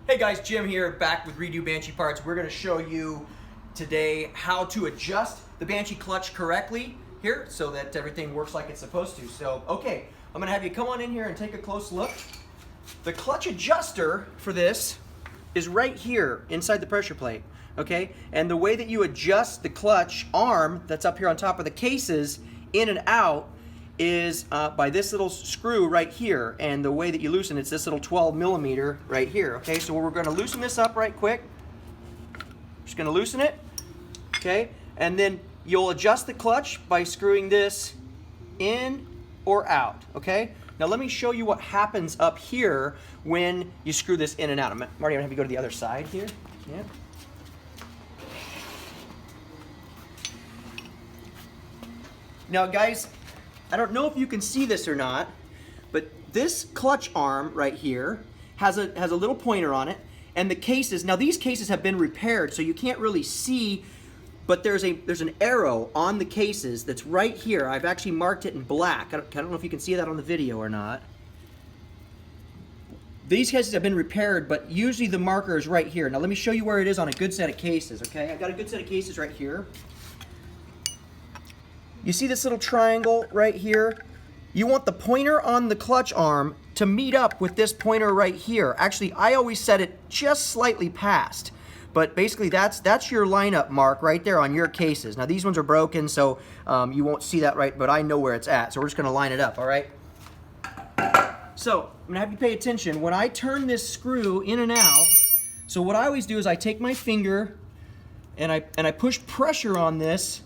Hey guys, Jim here, back with Redo Banshee Parts. We're going to show you today how to adjust the Banshee clutch correctly here so that everything works like it's supposed to. So, okay, I'm going to have you come on in here and take a close look. The clutch adjuster for this is right here inside the pressure plate, okay? And the way that you adjust the clutch arm that's up here on top of the cases in and out is by this little screw right here, and the way that you loosen it's this little 12mm right here. Okay, so we're going to loosen this up right quick. Just going to loosen it, okay, and then you'll adjust the clutch by screwing this in or out. Okay, now let me show you what happens up here when you screw this in and out. I'm already going to have you go to the other side here. Yeah. Now guys, I don't know if you can see this or not, but this clutch arm right here has a little pointer on it, and the cases, now these cases have been repaired, so you can't really see, but there's an arrow on the cases that's right here. I've actually marked it in black. I don't know if you can see that on the video or not. These cases have been repaired, but usually the marker is right here. Now let me show you where it is on a good set of cases, okay? I've got a good set of cases right here. You see this little triangle right here? You want the pointer on the clutch arm to meet up with this pointer right here. Actually, I always set it just slightly past, but basically that's your lineup mark right there on your cases. Now these ones are broken, so you won't see that right, but I know where it's at, so we're just gonna line it up, all right? So, I'm gonna have you pay attention. When I turn this screw in and out, so what I always do is I take my finger and I push pressure on this,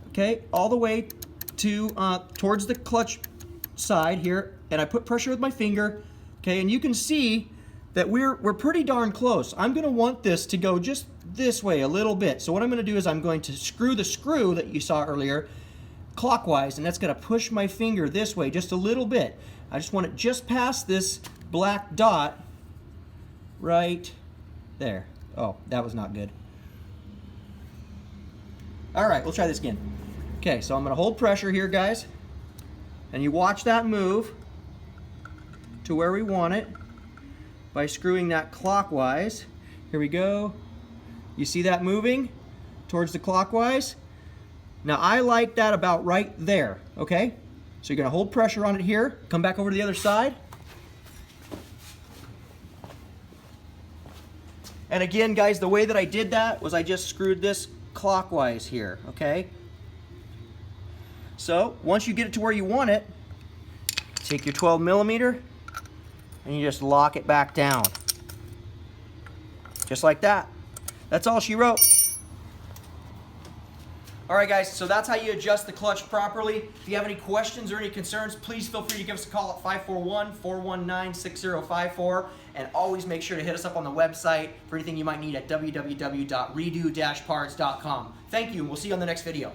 okay, all the way to towards the clutch side here, and I put pressure with my finger, okay, and you can see that we're pretty darn close. I'm gonna want this to go just this way a little bit. So what I'm gonna do is I'm going to screw the screw that you saw earlier clockwise, and that's gonna push my finger this way just a little bit. I just want it just past this black dot right there. Oh, that was not good. All right, we'll try this again. Okay, so I'm going to hold pressure here, guys, and you watch that move to where we want it by screwing that clockwise. Here we go. You see that moving towards the clockwise? Now I like that about right there, okay? So you're going to hold pressure on it here, come back over to the other side. And again, guys, the way that I did that was I just screwed this clockwise here, okay? So once you get it to where you want it, take your 12mm and you just lock it back down. Just like that. That's all she wrote. Alright guys, so that's how you adjust the clutch properly. If you have any questions or any concerns, please feel free to give us a call at 541-419-6054, and always make sure to hit us up on the website for anything you might need at www.redo-parts.com. Thank you, and we'll see you on the next video.